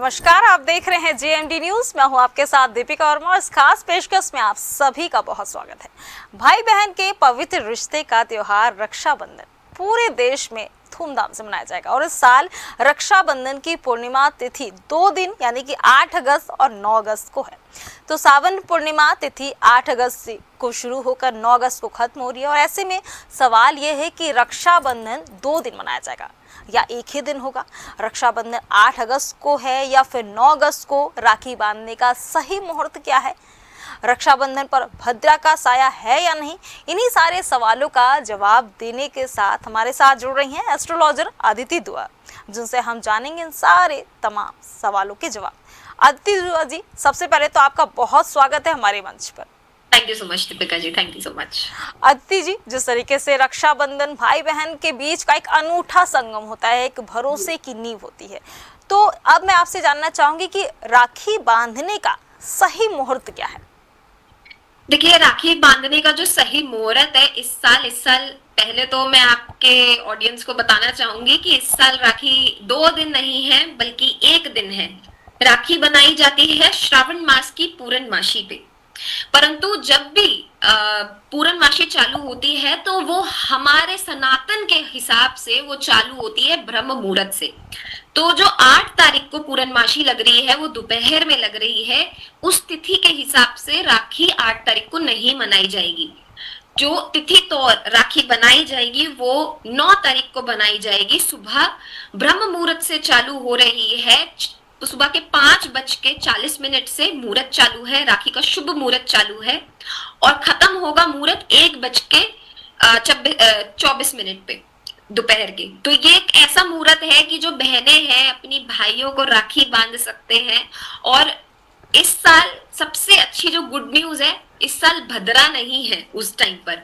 नमस्कार, आप देख रहे हैं जेएमडी न्यूज। मैं हूं आपके साथ दीपिका वर्मा। इस खास पेशकश में आप सभी का बहुत स्वागत है। भाई बहन के पवित्र रिश्ते का त्योहार रक्षाबंधन पूरे देश में धूमधाम से मनाया जाएगा और इस साल रक्षाबंधन की पूर्णिमा तिथि 2 दिन यानी कि 8 अगस्त और 9 अगस्त को है। तो सावन पूर्णिमा तिथि 8 अगस्त को शुरू होकर 9 अगस्त को खत्म हो रही है और ऐसे में सवाल यह है कि रक्षाबंधन 2 दिन मनाया जाएगा या एक ही दिन होगा। रक्षाबंधन 8 अगस्त को है या फिर 9 अगस्त को राखी बांधने का सही मुहूर्त क्या है? रक्षाबंधन पर भद्रा का साया है या नहीं? इन्हीं सारे सवालों का जवाब देने के साथ हमारे साथ जुड़ रही हैं एस्ट्रोलॉजर अदिति दुआ, जिनसे हम जानेंगे इन सारे तमाम सवालों के जवाब। अदिति दुआ जी, सबसे पहले तो आपका बहुत स्वागत है हमारे मंच पर। Thank you so much Deepika ji, thank you so much. Aditi ji, जिस तरीके से रक्षाबंधन भाई बहन के बीच का एक अनूठा संगम होता है, एक भरोसे की नींव होती है, तो अब मैं आपसे जानना चाहूंगी कि राखी बांधने का सही मुहूर्त क्या है? देखिए, राखी बांधने का जो सही मुहूर्त है इस साल पहले तो मैं आपके ऑडियंस को बताना चाहूंगी कि इस साल राखी 2 दिन नहीं है बल्कि 1 दिन है। राखी बनाई जाती है श्रावण मास की पूर्णमासी पे, परंतु जब भी पूर्णमासी चालू होती है तो वो हमारे सनातन के हिसाब से वो चालू होती है ब्रह्म मुहूर्त से। तो जो 8 तारीख को पूर्णमासी लग रही है वो दोपहर में लग रही है, उस तिथि के हिसाब से राखी 8 तारीख को नहीं मनाई जाएगी। जो तिथि तो राखी बनाई जाएगी वो 9 तारीख को बनाई जाएगी। सुबह ब्रह्म मुहूर्त से चालू हो रही है, तो सुबह के 5:40 से मुहूर्त चालू है, राखी का शुभ मुहूर्त चालू है और खत्म होगा मुहूर्त 1:24 पे दोपहर के। तो ये एक ऐसा मुहूर्त है कि जो बहनें हैं अपनी भाइयों को राखी बांध सकते हैं। और इस साल सबसे अच्छी जो गुड न्यूज है, इस साल भद्रा नहीं है उस टाइम पर,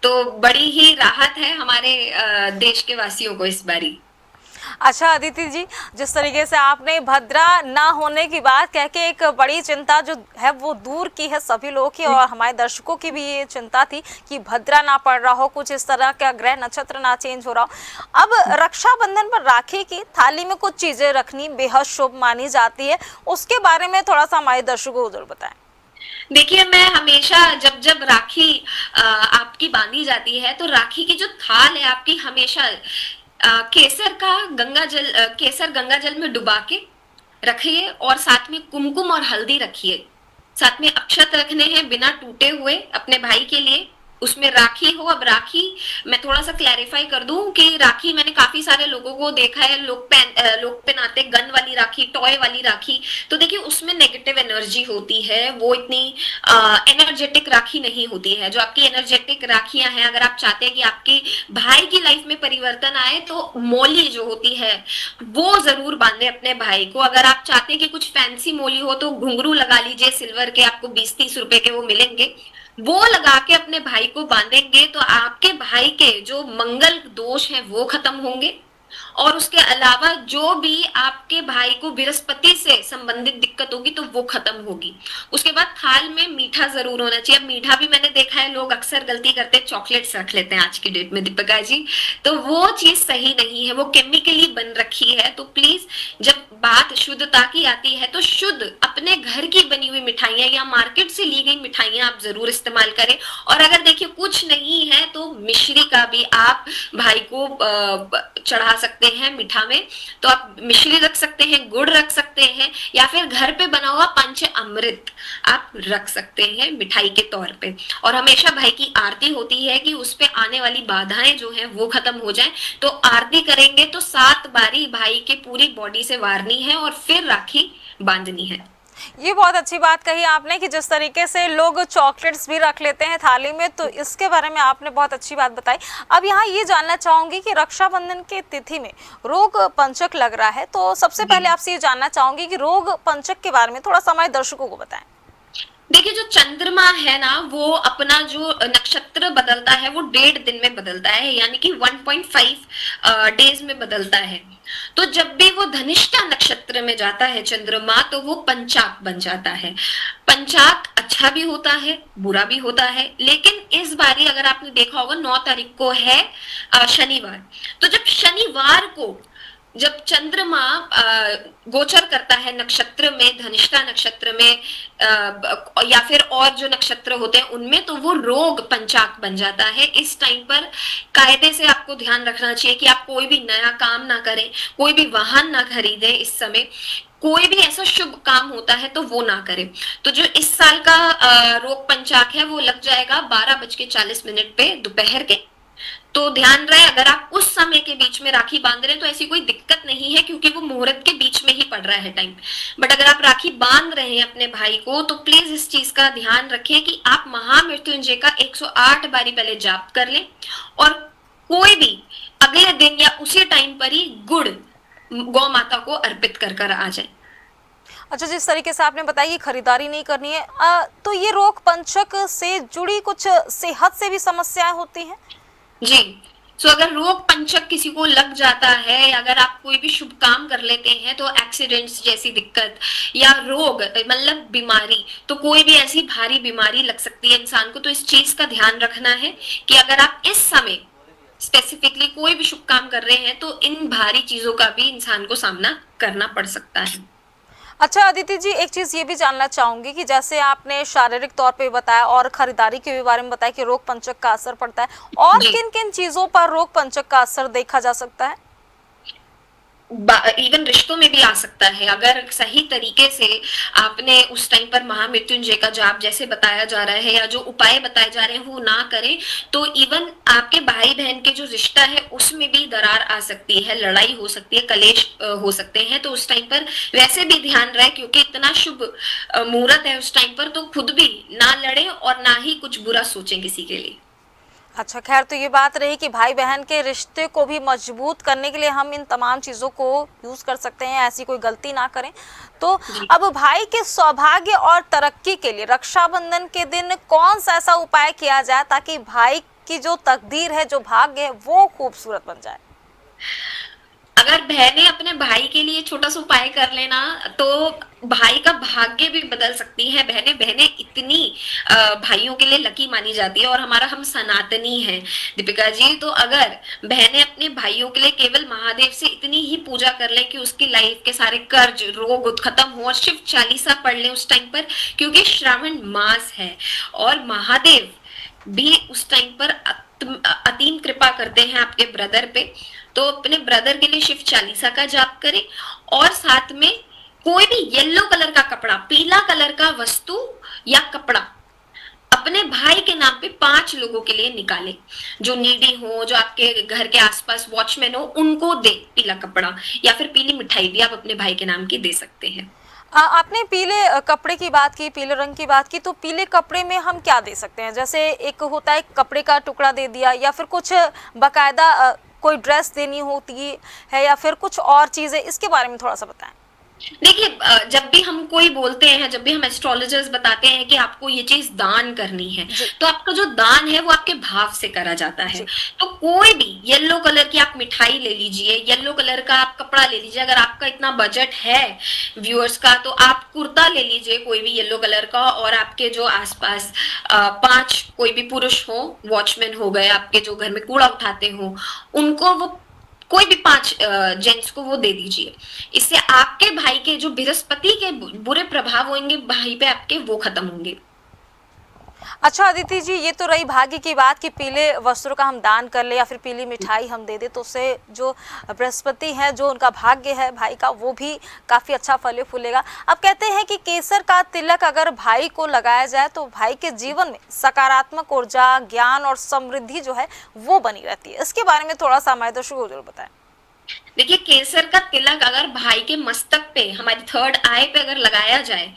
तो बड़ी ही राहत है हमारे देश के वासियों को इस बारी। अच्छा अदिति जी, जिस तरीके से आपने भद्रा ना होने की बात कह के एक बड़ी चिंता जो है वो दूर की है सभी लोगों की, और हमारे दर्शकों की भी ये चिंता थी कि भद्रा ना पड़ रहा हो, कुछ इस तरह का ग्रह नक्षत्र ना चेंज हो रहा हो। अब रक्षाबंधन पर राखी की थाली में कुछ चीजें रखनी बेहद शुभ मानी जाती है, उसके बारे में थोड़ा सा हमारे दर्शकों को जरूर बताएं। देखिए, मैं हमेशा जब राखी आपकी बांधी जाती है तो राखी की जो थाल है आपकी हमेशा केसर गंगा जल में डुबा के रखिए और साथ में कुमकुम और हल्दी रखिए। साथ में अक्षत रखने हैं बिना टूटे हुए अपने भाई के लिए। उसमें राखी हो। अब राखी मैं थोड़ा सा क्लैरिफाई कर दूं कि राखी मैंने काफी सारे लोगों को देखा है, लोग पहनाते गन वाली राखी, टॉय वाली राखी। तो देखिए उसमें नेगेटिव एनर्जी होती है, वो इतनी एनर्जेटिक राखी नहीं होती है। जो आपकी एनर्जेटिक राखियां हैं, अगर आप चाहते हैं कि आपकी भाई की लाइफ में परिवर्तन आए तो मोली जो होती है वो जरूर बांधे अपने भाई को। अगर आप चाहते हैं कि कुछ फैंसी मोली हो तो घुंघरू लगा लीजिए सिल्वर के, आपको 20-30 रुपए के वो मिलेंगे, वो लगा के अपने भाई को बांधेंगे तो आपके भाई के जो मंगल दोष हैं वो खत्म होंगे। और उसके अलावा जो भी आपके भाई को बृहस्पति से संबंधित दिक्कत होगी तो वो खत्म होगी। उसके बाद थाल में मीठा जरूर होना चाहिए। अब मीठा भी मैंने देखा है लोग अक्सर गलती करते हैं, चॉकलेट्स रख लेते हैं आज की डेट में दीपिका जी, तो वो चीज सही नहीं है, वो केमिकली बन रखी है। तो प्लीज जब बात शुद्धता की आती है तो शुद्ध अपने घर की बनी हुई मिठाइयां या मार्केट से ली गई मिठाइयां आप जरूर इस्तेमाल करें। और अगर देखिए कुछ नहीं है तो मिश्री का भी आप भाई को चढ़ा सकते हैं मीठा में। तो आप मिश्री रख सकते हैं, गुड़ रख सकते हैं, या फिर घर पे बना हुआ पंच अमृत आप रख सकते हैं मिठाई के तौर पे। और हमेशा भाई की आरती होती है कि उस पे आने वाली बाधाएं जो है वो खत्म हो जाए। तो आरती करेंगे तो 7 बारी भाई के पूरी बॉडी से वारनी है और फिर राखी बांधनी है। ये बहुत अच्छी बात कही आपने कि जिस तरीके से लोग चॉकलेट्स भी रख लेते हैं थाली में, तो इसके बारे में आपने बहुत अच्छी बात बताई। अब यहाँ ये जानना चाहूंगी कि रक्षाबंधन के तिथि में रोग पंचक लग रहा है, तो सबसे पहले आपसे ये जानना चाहूंगी कि रोग पंचक के बारे में थोड़ा सा हमारे दर्शकों को बताएं। देखिए, जो चंद्रमा है ना वो अपना जो नक्षत्र बदलता है वो 1.5 दिन में बदलता है, यानी कि 1.5 डेज में बदलता है। तो जब भी वो धनिष्ठा नक्षत्र में जाता है चंद्रमा तो वो पंचाक बन जाता है। पंचाक अच्छा भी होता है, बुरा भी होता है, लेकिन इस बारी अगर आपने देखा होगा 9 तारीख को है शनिवार। तो जब शनिवार को जब चंद्रमा गोचर करता है नक्षत्र में, धनिष्ठा नक्षत्र में या फिर और जो नक्षत्र होते हैं उनमें, तो वो रोग पंचाक बन जाता है। इस टाइम पर कायदे से आपको ध्यान रखना चाहिए कि आप कोई भी नया काम ना करें, कोई भी वाहन ना खरीदें, इस समय कोई भी ऐसा शुभ काम होता है तो वो ना करें। तो जो इस साल का रोग पंचाक है वो लग जाएगा 12:40 पे दोपहर के। तो ध्यान रहे, अगर आप उस समय के बीच में राखी बांध रहे हैं तो ऐसी कोई दिक्कत नहीं है, क्योंकि वो मुहूर्त के बीच में ही पड़ रहा है टाइम। बट अगर आप राखी बांध रहे हैं अपने भाई को, तो प्लीज इस चीज का ध्यान रखें कि आप महामृत्युंजय का 108 बारी पहले जाप कर लें, और कोई भी अगले दिन या उसी टाइम पर ही गुड़ गौ माता को अर्पित कर कर आ जाए। अच्छा, जिस तरीके से आपने बताया कि खरीदारी नहीं करनी है, तो ये रोग पंचक से जुड़ी कुछ सेहत से भी समस्याएं होती हैं? जी, सो अगर रोग पंचक किसी को लग जाता है, अगर आप कोई भी शुभ काम कर लेते हैं, तो एक्सीडेंट्स जैसी दिक्कत या रोग मतलब बीमारी, तो कोई भी ऐसी भारी बीमारी लग सकती है इंसान को। तो इस चीज का ध्यान रखना है कि अगर आप इस समय स्पेसिफिकली कोई भी शुभ काम कर रहे हैं तो इन भारी चीजों का भी इंसान को सामना करना पड़ सकता है। अच्छा अदिति जी, एक चीज़ ये भी जानना चाहूंगी कि जैसे आपने शारीरिक तौर पे बताया और खरीदारी के भी बारे में बताया कि रोग पंचक का असर पड़ता है, और जी, किन किन चीज़ों पर रोग पंचक का असर देखा जा सकता है? इवन रिश्तों में भी आ सकता है। अगर सही तरीके से आपने उस टाइम पर महामृत्युंजय का जाप जैसे बताया जा रहा है या जो उपाय बताए जा रहे हैं वो ना करें, तो इवन आपके भाई बहन के जो रिश्ता है उसमें भी दरार आ सकती है, लड़ाई हो सकती है, कलेश हो सकते हैं। तो उस टाइम पर वैसे भी ध्यान रहे, क्योंकि इतना शुभ मुहूर्त है उस टाइम पर, तो खुद भी ना लड़े और ना ही कुछ बुरा सोचें किसी के लिए। अच्छा, खैर, तो ये बात रही कि भाई बहन के रिश्ते को भी मजबूत करने के लिए हम इन तमाम चीज़ों को यूज़ कर सकते हैं, ऐसी कोई गलती ना करें। तो जी, अब भाई के सौभाग्य और तरक्की के लिए रक्षाबंधन के दिन कौन सा ऐसा उपाय किया जाए ताकि भाई की जो तकदीर है, जो भाग्य है, वो खूबसूरत बन जाए? अगर बहनें अपने भाई के लिए छोटा सा उपाय कर लेना, तो भाई का भाग्य भी बदल सकती है। बहनें बहनें इतनी भाइयों के लिए लकी मानी जाती है, और हम सनातनी हैं दीपिका जी। तो अगर बहनें अपने भाइयों के लिए केवल महादेव से इतनी ही पूजा कर लें कि उसकी लाइफ के सारे कर्ज रोग खत्म हो, और शिव चालीसा पढ़ लें उस टाइम पर, क्योंकि श्रावण मास है और महादेव भी उस टाइम पर अतीम कृपा करते हैं आपके ब्रदर पे। तो अपने ब्रदर के लिए शिव चालीसा का जाप करें, और साथ में कोई भी येलो कलर का कपड़ा, पीला कलर का वस्तु या कपड़ा अपने भाई के नाम पे 5 लोगों के लिए निकाले, जो नीडी हो, जो आपके घर के आसपास वॉचमैन हो, उनको दे पीला कपड़ा, या फिर पीली मिठाई भी आप अपने भाई के नाम की दे सकते हैं। आपने पीले कपड़े की बात की, पीले रंग की बात की, तो पीले कपड़े में हम क्या दे सकते हैं? जैसे एक होता है कपड़े का टुकड़ा दे दिया, या फिर कुछ बकायदा कोई ड्रेस देनी होती है, या फिर कुछ और चीज़ें, इसके बारे में थोड़ा सा बताएं। देखिए, जब भी हम कोई बोलते हैं, जब भी हम एस्ट्रोलॉजर्स बताते हैं कि आपको ये चीज दान करनी है, जी। तो आपका जो दान है वो आपके भाव से करा जाता है। जी। तो कोई भी येलो कलर की आप मिठाई ले लीजिए, येलो कलर का आप कपड़ा ले लीजिए। अगर आपका इतना बजट है व्यूअर्स का, तो आप कुर्ता ले लीजिए कोई भी येलो कलर का, और आपके जो आसपास 5 कोई भी पुरुष हो, वॉचमैन हो गए, आपके जो घर में कूड़ा उठाते हो, उनको वो कोई भी 5 जेंट्स को वो दे दीजिए। इससे आपके भाई के जो बृहस्पति के बुरे प्रभाव होंगे भाई पे आपके, वो खत्म होंगे। अच्छा अदिति जी, ये तो रही भाग्य की बात कि पीले वस्त्रों का हम दान कर ले या फिर पीली मिठाई हम दे दे, तो उससे जो बृहस्पति है, जो उनका भाग्य है भाई का, वो भी काफ़ी अच्छा फले फूलेगा। अब कहते हैं कि केसर का तिलक अगर भाई को लगाया जाए तो भाई के जीवन में सकारात्मक ऊर्जा, ज्ञान और समृद्धि जो है वो बनी रहती है। इसके बारे में थोड़ा सा हमारे दर्शकों को जरूर बताएं। देखिए, केसर का तिलक अगर भाई के मस्तक पे, हमारी थर्ड आई पे अगर लगाया जाए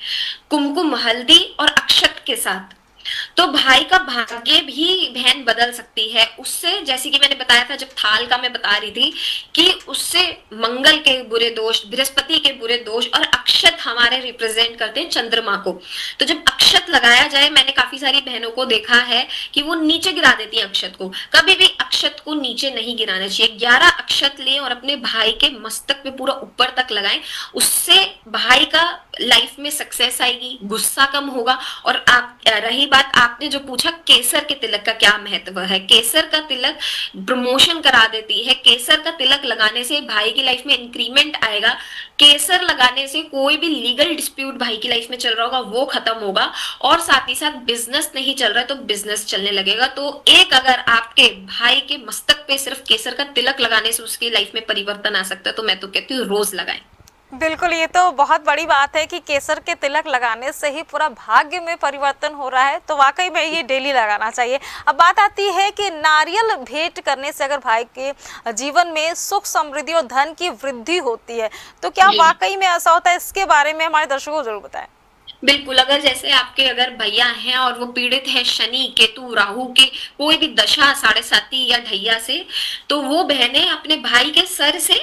कुमकुम, हल्दी और अक्षत के साथ, तो भाई का भाग्य भी बहन बदल सकती है उससे। जैसे कि मैंने बताया था, जब थाल का मैं बता रही थी कि उससे मंगल के बुरे दोष, बृहस्पति के बुरे दोष, और अक्षत हमारे रिप्रेजेंट करते हैं चंद्रमा को। तो जब अक्षत लगाया जाए, मैंने काफी सारी बहनों को देखा है कि वो नीचे गिरा देती हैं अक्षत को। कभी भी अक्षत को नीचे नहीं गिराना चाहिए। 11 अक्षत लें और अपने भाई के मस्तक पे पूरा ऊपर तक लगाएं। उससे भाई का लाइफ में सक्सेस आएगी, गुस्सा कम होगा। और आप रही बात आपने जो पूछा केसर के तिलक का क्या महत्व है, केसर का तिलक प्रमोशन करा देती है। केसर का तिलक लगाने से भाई की लाइफ में इंक्रीमेंट आएगा। केसर लगाने से कोई भी लीगल डिस्प्यूट भाई की लाइफ में चल रहा होगा वो खत्म होगा, और साथ ही साथ बिजनेस नहीं चल रहा है तो बिजनेस चलने लगेगा। तो एक अगर आपके भाई के मस्तक पे सिर्फ केसर का तिलक लगाने से उसकी लाइफ में परिवर्तन आ सकता है, तो मैं तो कहती हूँ रोज लगाएं। बिल्कुल, ये तो बहुत बड़ी बात है कि केसर के तिलक लगाने से ही पूरा भाग्य में परिवर्तन हो रहा है, तो वाकई में ये डेली लगाना चाहिए। अब बात आती है कि नारियल भेंट करने से अगर भाई के जीवन में सुख समृद्धि और धन की वृद्धि होती है, तो क्या वाकई में ऐसा होता है? इसके बारे में हमारे दर्शकों को जरूर बताएं। बिल्कुल, अगर जैसे आपके अगर भैया हैं और वो पीड़ित है शनि केतु राहु के कोई भी दशा साढ़े साती या ढैया से, तो वो बहनें अपने भाई के सर से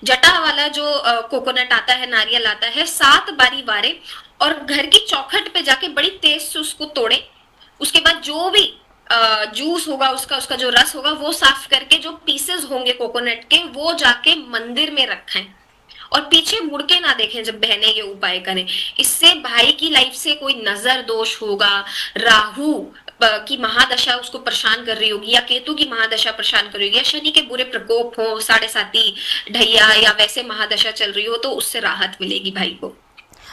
जटा वाला जो कोकोनट आता है, नारियल आता है, 7 बारी वारे और घर की चौखट पे जाके बड़ी तेज से उसको तोड़े। उसके बाद जो भी जूस होगा उसका उसका जो रस होगा वो साफ करके जो पीसेस होंगे कोकोनट के वो जाके मंदिर में रखें और पीछे मुड़ के ना देखें जब बहनें ये उपाय करें। इससे भाई की लाइफ से कोई नजर दोष होगा, राहु की महादशा उसको परेशान कर रही होगी या केतु की महादशा परेशान कर रही होगी या शनि के बुरे प्रकोप हो, साढ़े साती ढैया या वैसे महादशा चल रही हो, तो उससे राहत मिलेगी भाई को।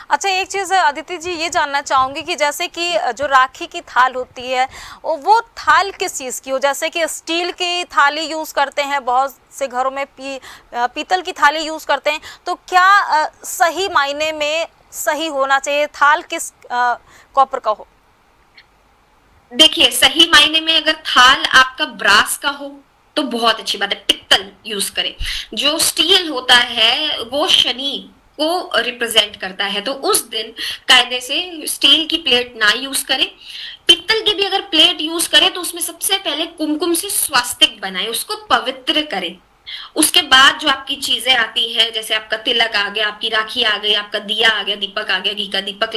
अच्छा, एक चीज़ अदिति जी ये जानना चाहूँगी कि जैसे कि जो राखी की थाल होती है वो थाल किस चीज़ की हो? जैसे कि स्टील की थाली यूज़ करते हैं, बहुत से घरों में पीतल की थाली यूज़ करते हैं, तो क्या सही मायने में सही होना चाहिए, थाल किस कॉपर का हो? देखिए, सही मायने में अगर थाल आपका ब्रास का हो तो बहुत अच्छी बात है, पित्तल यूज करें। जो स्टील होता है वो शनि को रिप्रेजेंट करता है, तो उस दिन कायदे से स्टील की प्लेट ना यूज करें। पित्तल की भी अगर प्लेट यूज करें तो उसमें सबसे पहले कुमकुम से स्वास्तिक बनाएं, उसको पवित्र करें। उसके बाद जो आपकी चीजें आती है, जैसे आपका तिलक आ गया, आपकी राखी आ गई, आपका दिया आ गया, दीपक आ गया, घी का दीपक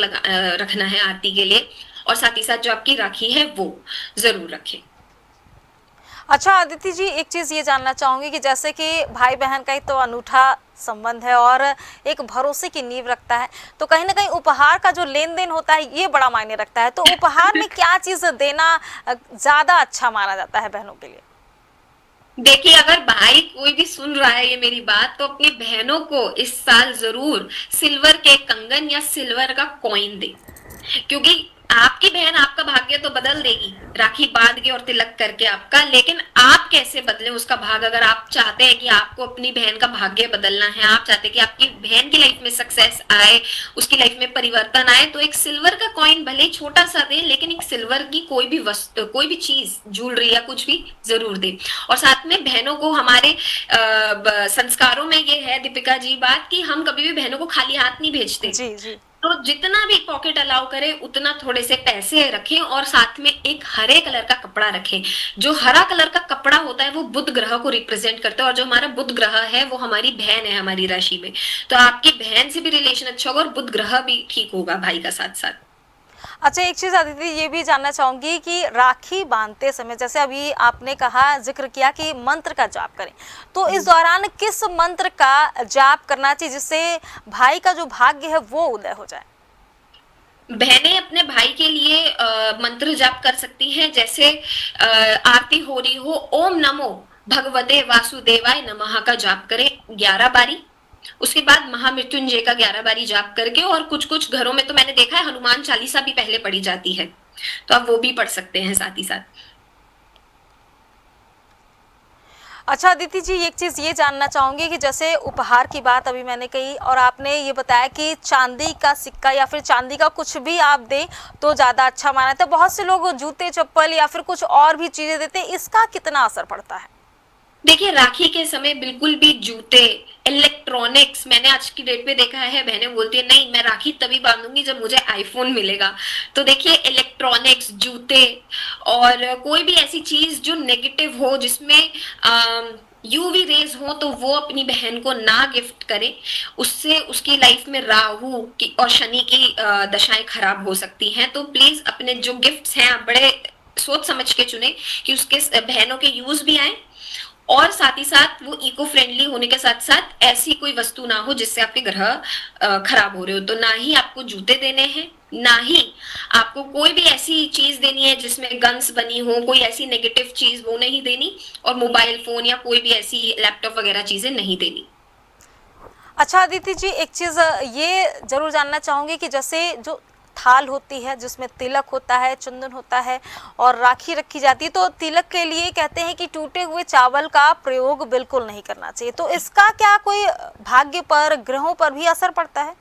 रखना है आरती के लिए, और साथ ही साथ जो आपकी राखी है वो जरूर रखें। अच्छा अदिति जी, एक चीज़ ये जानना चाहूँगी कि जैसे कि भाई बहन का एक तो अनूठा संबंध है और एक भरोसे की नींव रखता है, तो कहीं ना कहीं उपहार का जो लेन देन होता है ये बड़ा मायने रखता है, तो उपहार में क्या चीज़ देना ज़्यादा अच्छा माना जाता है बहनों के लिए? देखिए, अगर भाई कोई भी सुन रहा है ये मेरी बात, तो अपनी बहनों को इस साल जरूर सिल्वर के कंगन या सिल्वर का कॉइन दे, क्योंकि आपकी बहन आपका भाग्य तो बदल देगी राखी बांध के और तिलक करके आपका, लेकिन आप कैसे बदले उसका भाग? अगर आप चाहते हैं कि आपको अपनी बहन का भाग्य बदलना है, आप चाहते हैं कि आपकी बहन की लाइफ में सक्सेस आए, उसकी लाइफ में परिवर्तन आए, तो एक सिल्वर का कॉइन भले ही छोटा सा दे, लेकिन एक सिल्वर की कोई भी वस्तु, कोई भी चीज, ज्वेलरी या कुछ भी जरूर दे। और साथ में बहनों को हमारे संस्कारों में ये है दीपिका जी बात कि हम कभी भी बहनों को खाली हाथ नहीं भेजते। जी जी। तो जितना भी पॉकेट अलाउ करे उतना थोड़े से पैसे रखें और साथ में एक हरे कलर का कपड़ा रखें। जो हरा कलर का कपड़ा होता है वो बुध ग्रह को रिप्रेजेंट करता है, और जो हमारा बुध ग्रह है वो हमारी बहन है हमारी राशि में, तो आपकी बहन से भी रिलेशन अच्छा होगा और बुध ग्रह भी ठीक होगा भाई का साथ साथ। अच्छा, एक चीज़ अदिति ये भी जानना चाहूँगी कि राखी बांधते समय जैसे अभी आपने कहा, जिक्र किया कि मंत्र का जाप करें, तो इस दौरान किस मंत्र का जाप करना चाहिए जिससे भाई का जो भाग्य है वो उदय हो जाए? बहनें अपने भाई के लिए मंत्र जाप कर सकती हैं, जैसे आरती हो रही हो, ओम नमो भगवते वासुदेवाय नमः का जाप करें 11 बारी। उसके बाद महामृत्युंजय का 11 बारी जाप करके, और कुछ कुछ घरों में तो मैंने देखा है हनुमान चालीसा भी पहले पढ़ी जाती है, तो आप वो भी पढ़ सकते हैं साथ ही साथ। अच्छा अदिति जी, एक चीज़ ये जानना चाहूँगी कि जैसे उपहार की बात अभी मैंने कही और आपने ये बताया कि चांदी का सिक्का या फिर चांदी का कुछ भी आप दें तो ज़्यादा अच्छा माना जाता है। बहुत से लोग जूते चप्पल या फिर कुछ और भी चीज़ें देते हैं, इसका कितना असर पड़ता है? देखिए, राखी के समय बिल्कुल भी जूते, इलेक्ट्रॉनिक्स, मैंने आज की डेट पे देखा है बहनें बोलती है नहीं मैं राखी तभी बांधूंगी जब मुझे आईफोन मिलेगा। तो देखिए, इलेक्ट्रॉनिक्स, जूते और कोई भी ऐसी चीज जो नेगेटिव हो, जिसमें यूवी रेज हो, तो वो अपनी बहन को ना गिफ्ट करें। उससे उसकी लाइफ में राहु की और शनि की दशाएं खराब हो सकती हैं। तो प्लीज अपने जो गिफ्ट्स हैं आप बड़े सोच समझ के चुने कि उसके बहनों के यूज भी आए और साथ ही साथ वो इको फ्रेंडली होने के साथ साथ ऐसी कोई वस्तु ना हो जिससे आपके ग्रह खराब हो रहे हो। तो ना ही आपको जूते देने हैं, ना ही आपको कोई भी ऐसी चीज देनी है जिसमें गन्स बनी हो, कोई ऐसी नेगेटिव चीज वो नहीं देनी, और मोबाइल फोन या कोई भी ऐसी लैपटॉप वगैरह चीजें नहीं देनी। अच्छा अदिति जी, एक चीज़ ये जरूर जानना चाहूँगी कि जैसे जो थाल होती है जिसमें तिलक होता है, चंदन होता है और राखी रखी जाती है, तो तिलक के लिए कहते हैं कि टूटे हुए चावल का प्रयोग बिल्कुल नहीं करना चाहिए, तो इसका क्या कोई भाग्य पर, ग्रहों पर भी असर पड़ता है?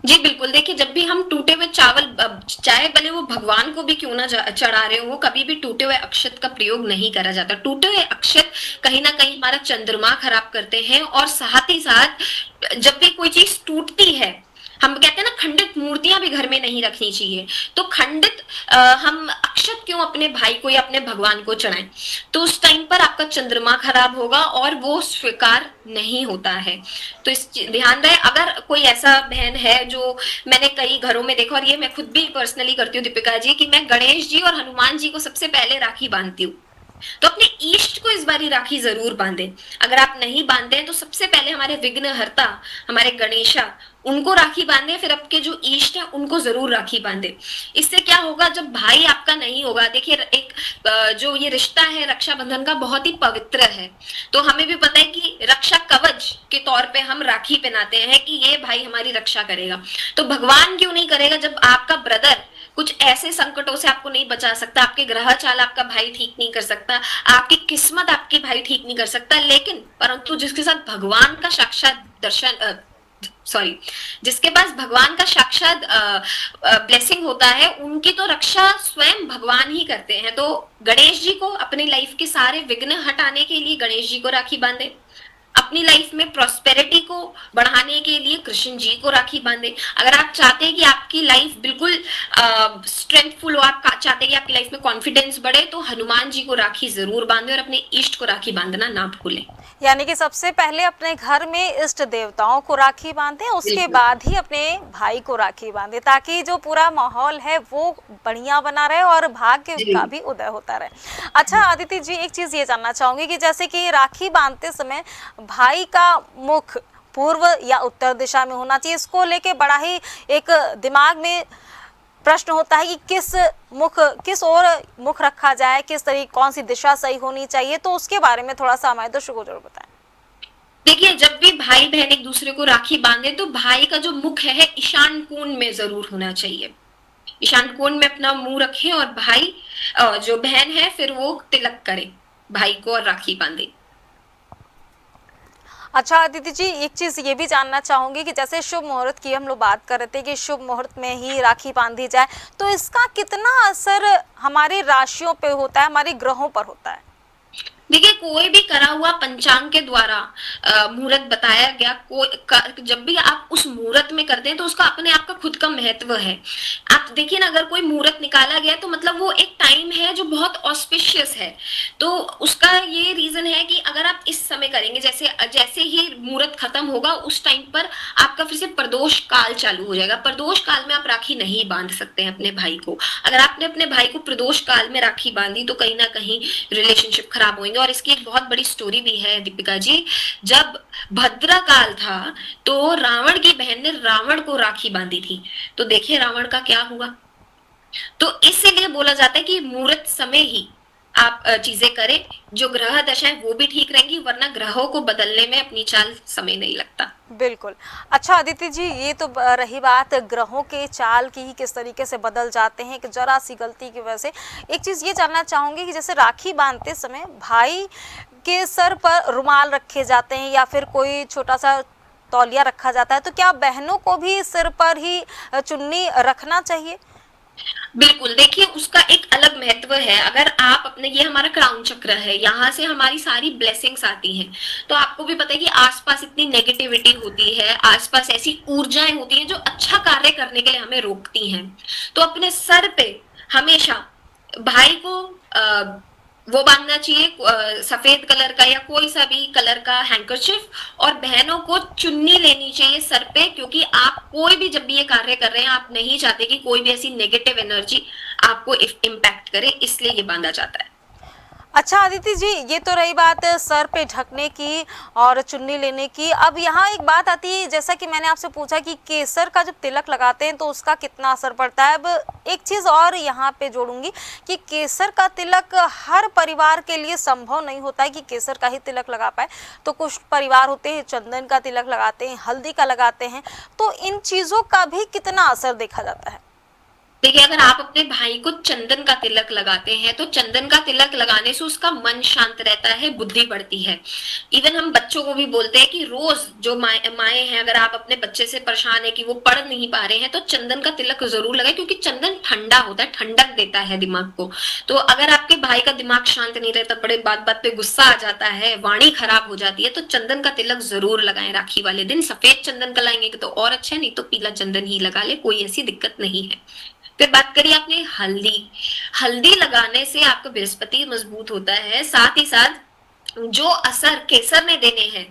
जी बिल्कुल, देखिए जब भी हम टूटे हुए चावल, चाहे भले वो भगवान को भी क्यों ना चढ़ा रहे हो, कभी भी टूटे हुए अक्षत का प्रयोग नहीं करा जाता। टूटे हुए अक्षत कहीं ना कहीं हमारा चंद्रमा खराब करते हैं, और साथ ही साथ जब भी कोई चीज टूटती है, हम कहते हैं ना खंडित मूर्तियां भी घर में नहीं रखनी चाहिए। तो खंडित हम अक्षत क्यों अपने भाई को या अपने भगवान को चढ़ाएं? तो उस टाइम पर आपका चंद्रमा खराब होगा और वो स्वीकार नहीं होता है। तो इस ध्यान रहे, अगर कोई ऐसा बहन है जो, मैंने कई घरों में देखा, और ये मैं खुद भी पर्सनली करती हूँ दीपिका जी, कि मैं गणेश जी और हनुमान जी को सबसे पहले राखी बांधती हूँ। तो अपने ईष्ट को इस बारी राखी जरूर बांधे। अगर आप नहीं बांधते हैं तो सबसे पहले हमारे विघ्नहर्ता, हमारे गणेशा, उनको राखी बांधे, फिर आपके जो ईष्ट है उनको जरूर राखी बांधे। इससे क्या होगा, जब भाई आपका नहीं होगा, देखिए एक जो ये रिश्ता है रक्षाबंधन का बहुत ही पवित्र है। तो हमें भी पता है कि रक्षा कवच के तौर पे हम राखी पहनाते हैं कि ये भाई हमारी रक्षा करेगा। तो भगवान क्यों नहीं करेगा जब आपका ब्रदर कुछ ऐसे संकटों से आपको नहीं बचा सकता, आपके ग्रह चाल आपका भाई ठीक नहीं कर सकता, आपकी किस्मत आपके भाई ठीक नहीं कर सकता, लेकिन परंतु जिसके साथ भगवान का साक्षात दर्शन, सॉरी, जिसके पास भगवान का साक्षात ब्लेसिंग होता है, उनकी तो रक्षा स्वयं भगवान ही करते हैं। तो गणेश जी को अपनी लाइफ के सारे विघ्न हटाने के लिए गणेश जी को राखी बांधे, अपनी लाइफ में प्रॉस्पेरिटी को बढ़ाने के लिए कृष्ण जी को राखी बांधे। अगर आप चाहते हैं कि आपकी लाइफ बिल्कुल स्ट्रेंथफुल हो, आप चाहते हैं कि आपकी लाइफ में कॉन्फिडेंस बढ़े, तो हनुमान जी को राखी जरूर बांधे और अपने इष्ट को राखी बांधना ना भूलें। यानी कि सबसे पहले अपने घर में इष्ट देवताओं को राखी बांधे, उसके बाद ही अपने भाई को राखी बांधे, ताकि जो पूरा माहौल है वो बढ़िया बना रहे और भाग्य का भी उदय होता रहे। अच्छा आदित्य जी, एक चीज ये जानना चाहूंगी कि जैसे कि राखी बांधते समय भाई का मुख पूर्व या उत्तर दिशा में होना चाहिए, इसको लेके बड़ा ही एक दिमाग में प्रश्न होता है कि किस ओर मुख रखा जाए, किस तरीके, कौन सी दिशा सही होनी चाहिए, तो उसके बारे में थोड़ा सा हमारे दर्शकों को जरूर बताएं। देखिए जब भी भाई बहन एक दूसरे को राखी बांधे तो भाई का जो मुख है ईशान कोण में जरूर होना चाहिए। ईशान कोण में अपना मुंह रखे और भाई जो बहन है फिर वो तिलक करे भाई को और राखी बांधे। अच्छा आदित्य जी, एक चीज ये भी जानना चाहूंगी कि जैसे शुभ मुहूर्त की हम लोग बात कर रहे थे कि शुभ मुहूर्त में ही राखी बांधी जाए, तो इसका कितना असर हमारी राशियों पे होता है, हमारे ग्रहों पर होता है? देखिए कोई भी करा हुआ पंचांग के द्वारा मुहूर्त बताया गया, जब भी आप उस मुहूर्त में करते हैं तो उसका अपने आप का खुद का महत्व है। आप देखिए ना, अगर कोई मुहूर्त निकाला गया तो मतलब वो एक टाइम है जो बहुत ऑस्पिशियस है। तो उसका ये रीजन है कि अगर आप इस समय करेंगे, जैसे जैसे ही मुहूर्त खत्म होगा उस टाइम पर आपका फिर से प्रदोष काल चालू हो जाएगा। प्रदोष काल में आप राखी नहीं बांध सकते हैं अपने भाई को। अगर आपने अपने भाई को प्रदोष काल में राखी बांधी तो कहीं ना कहीं रिलेशनशिप खराब होंगे। और इसकी एक बहुत बड़ी स्टोरी भी है दीपिका जी। जब भद्रा काल था तो रावण की बहन ने रावण को राखी बांधी थी, तो देखिए रावण का क्या हुआ। तो इसीलिए बोला जाता है कि मुहूर्त समय ही आप चीजें करें, जो ग्रह दशा है वो भी ठीक रहेंगी, वरना ग्रहों को बदलने में अपनी चाल समय नहीं लगता। बिल्कुल। अच्छा आदित्य जी, ये तो रही बात ग्रहों के चाल की ही, किस तरीके से बदल जाते हैं कि जरा सी गलती की वजह से। एक चीज़ ये जानना चाहूँगी कि जैसे राखी बांधते समय भाई के सर पर रुमाल रखे जाते हैं या फिर कोई छोटा सा तौलिया रखा जाता है, तो क्या बहनों को भी सिर पर ही चुन्नी रखना चाहिए? बिल्कुल, देखिए उसका एक अलग महत्व है। अगर आप अपने, ये हमारा क्राउन चक्र है, यहाँ से हमारी सारी ब्लेसिंग्स आती हैं। तो आपको भी पता है कि आसपास इतनी नेगेटिविटी होती है, आसपास ऐसी ऊर्जाएं होती हैं जो अच्छा कार्य करने के लिए हमें रोकती हैं। तो अपने सर पे हमेशा भाई को वो बांधना चाहिए सफेद कलर का या कोई सा भी कलर का हैंकरचिफ, और बहनों को चुन्नी लेनी चाहिए सर पे, क्योंकि आप कोई भी जब भी ये कार्य कर रहे हैं आप नहीं चाहते कि कोई भी ऐसी नेगेटिव एनर्जी आपको इम्पैक्ट करे, इसलिए ये बांधा जाता है। अच्छा अदिति जी, ये तो रही बात सर पे ढकने की और चुन्नी लेने की। अब यहाँ एक बात आती है, जैसा कि मैंने आपसे पूछा कि केसर का जब तिलक लगाते हैं तो उसका कितना असर पड़ता है। अब एक चीज़ और यहाँ पे जोड़ूंगी कि केसर का तिलक हर परिवार के लिए संभव नहीं होता है कि केसर का ही तिलक लगा पाए। तो कुछ परिवार होते हैं चंदन का तिलक लगाते हैं, हल्दी का लगाते हैं। तो इन चीज़ों का भी कितना असर देखा जाता है? देखिए, अगर आप अपने भाई को चंदन का तिलक लगाते हैं तो चंदन का तिलक लगाने से उसका मन शांत रहता है, बुद्धि बढ़ती है। इवन हम बच्चों को भी बोलते हैं कि रोज जो माए हैं, अगर आप अपने बच्चे से परेशान है कि वो पढ़ नहीं पा रहे हैं तो चंदन का तिलक जरूर लगाए, क्योंकि चंदन ठंडा होता है, ठंडक देता है दिमाग को। तो अगर आपके भाई का दिमाग शांत नहीं रहता, बड़े बात बात पे गुस्सा आ जाता है, वाणी खराब हो जाती है, तो चंदन का तिलक जरूर लगाएं। राखी वाले दिन सफेद चंदन का लगाएंगे तो और अच्छा है, नहीं तो पीला चंदन ही लगा ले, कोई ऐसी दिक्कत नहीं है। फिर बात करिए आपने हल्दी। हल्दी लगाने से आपका बृहस्पति मजबूत होता है, साथ ही साथ जो असर केसर ने देने हैं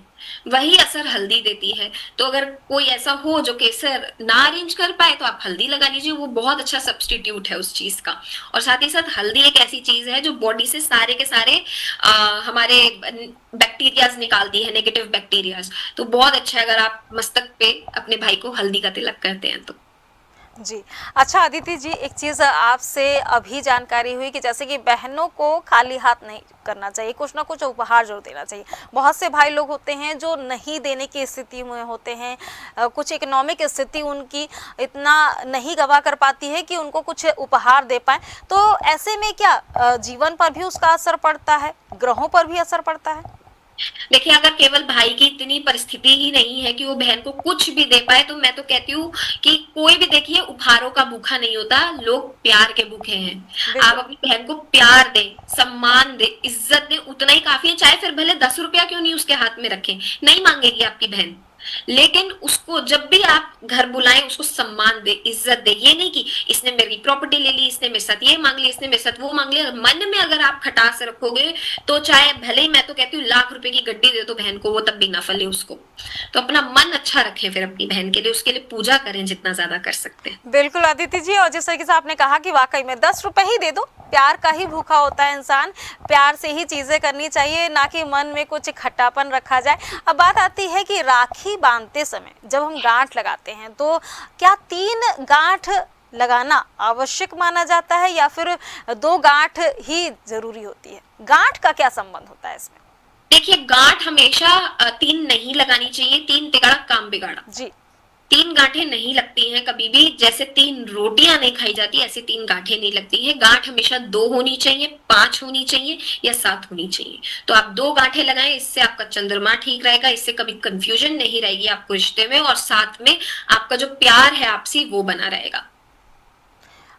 वही असर हल्दी देती है। तो अगर कोई ऐसा हो जो केसर ना अरेंज कर पाए तो आप हल्दी लगा लीजिए, वो बहुत अच्छा सब्स्टिट्यूट है उस चीज का। और साथ ही साथ हल्दी एक ऐसी चीज है जो बॉडी से सारे के सारे हमारे बैक्टीरियाज निकालती है, नेगेटिव बैक्टीरियाज। तो बहुत अच्छा है अगर आप मस्तक पे अपने भाई को हल्दी का तिलक करते हैं तो। जी। अच्छा अदिति जी, एक चीज़ आपसे अभी जानकारी हुई कि जैसे कि बहनों को खाली हाथ नहीं करना चाहिए, कुछ ना कुछ उपहार जरूर देना चाहिए। बहुत से भाई लोग होते हैं जो नहीं देने की स्थिति में होते हैं, कुछ इकोनॉमिक स्थिति उनकी इतना नहीं गवा कर पाती है कि उनको कुछ उपहार दे पाए। तो ऐसे में क्या जीवन पर भी उसका असर पड़ता है, ग्रहों पर भी असर पड़ता है? देखिए, अगर केवल भाई की इतनी परिस्थिति ही नहीं है कि वो बहन को कुछ भी दे पाए, तो मैं तो कहती हूँ कि कोई भी देखिए उपहारों का भूखा नहीं होता, लोग प्यार के भूखे हैं। आप बिल्कुल। अपनी बहन को प्यार दें, सम्मान दें, इज्जत दें, उतना ही काफी है। चाहे फिर भले 10 रुपया क्यों नहीं उसके हाथ में रखें, नहीं मांगेगी आपकी बहन, लेकिन उसको जब भी आप घर बुलाएं उसको सम्मान दे, इज्जत दे। ये नहीं कि इसने मेरी प्रॉपर्टी ले ली, इसने मेरे साथ ये मांग लिया, इसने मेरे साथ वो मांग लिया। मन में अगर आप खटास रखोगे तो चाहे भले ही, मैं तो कहती हूँ, लाख रुपए की गड्डी दे दो बहन को, वो तब भी ना फले उसको। तो अपना मन अच्छा रखें फिर अपनी बहन के लिए, उसके लिए पूजा करें जितना ज्यादा कर सकते हैं। बिल्कुल अदिति जी, और जिस तरीके से आपने कहा कि वाकई में 10 रुपए ही दे दो, प्यार का ही भूखा होता है इंसान, प्यार से ही चीज़ें करनी चाहिए, ना कि मन में कुछ खट्टापन रखा जाए। अब बात आती है कि राखी बांधते समय जब हम गांठ लगाते हैं तो क्या 3 गांठ लगाना आवश्यक माना जाता है या फिर 2 गांठ ही जरूरी होती है? गांठ का क्या संबंध होता है इसमें? देखिए, गांठ हमेशा 3 नहीं लगानी चाहिए। 3 तिगाड़ा काम बिगाड़ा। जी। 3 गांठें नहीं लगती हैं कभी भी। जैसे 3 रोटियां नहीं खाई जाती, ऐसे 3 गांठें नहीं लगती हैं। गांठ हमेशा 2 होनी चाहिए, 5 होनी चाहिए या 7 होनी चाहिए। तो आप 2 गांठें लगाएं, इससे आपका चंद्रमा ठीक रहेगा, इससे कभी कंफ्यूजन नहीं रहेगी आपको रिश्ते में, और साथ में आपका जो प्यार है आपसी वो बना रहेगा।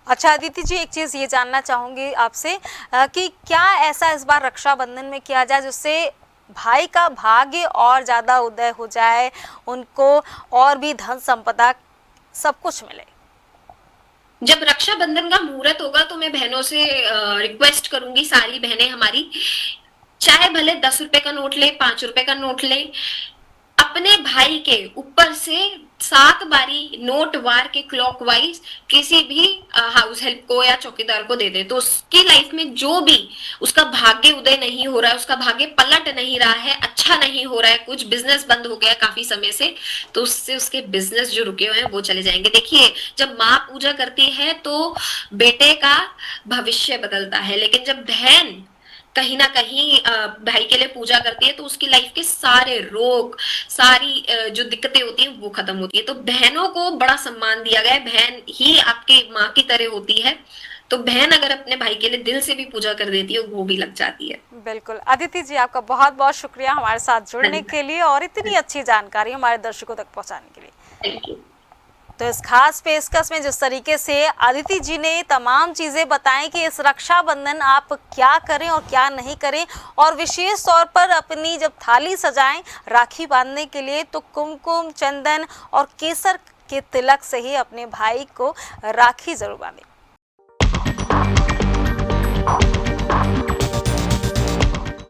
अच्छा अदिति जी, एक चीज़ ये जानना चाहूँगी आपसे कि क्या ऐसा इस बार रक्षाबंधन में किया जाए जिससे भाई का भाग्य और ज़्यादा उदय हो जाए, उनको और भी धन संपदा सब कुछ मिले? जब रक्षाबंधन का मुहूर्त होगा तो मैं बहनों से रिक्वेस्ट करूंगी, सारी बहनें हमारी, चाहे भले 10 रुपए का नोट ले, 5 रुपए का नोट ले, अपने भाई के ऊपर से 7 बारी नोट वार के क्लॉकवाइज किसी भी हाउस हेल्प को या चौकीदार को दे दे। तो उसकी लाइफ में जो भी उसका भाग्य उदय नहीं हो रहा है, उसका भाग्य पलट नहीं रहा है, अच्छा नहीं हो रहा है, कुछ बिजनेस बंद हो गया काफी समय से, तो उससे उसके बिजनेस जो रुके हुए हैं वो चले जाएंगे। देखिए, जब माँ पूजा करती है तो बेटे का भविष्य बदलता है, लेकिन जब बहन कहीं ना कहीं भाई के लिए पूजा करती है तो उसकी लाइफ के सारे रोग, सारी जो दिक्कतें होती हैं वो खत्म होती है। तो बहनों को बड़ा सम्मान दिया गया है, बहन ही आपकी माँ की तरह होती है। तो बहन अगर अपने भाई के लिए दिल से भी पूजा कर देती है वो भी लग जाती है। बिल्कुल अदिति जी, आपका बहुत बहुत शुक्रिया हमारे साथ जुड़ने के लिए और इतनी अच्छी जानकारी हमारे दर्शकों तक पहुंचाने के लिए। Thank you. तो इस खास पेशकश में जिस तरीके से अदिति जी ने तमाम चीज़ें बताई कि इस रक्षाबंधन आप क्या करें और क्या नहीं करें, और विशेष तौर पर अपनी जब थाली सजाएं राखी बांधने के लिए तो कुमकुम, चंदन और केसर के तिलक से ही अपने भाई को राखी जरूर बांधें।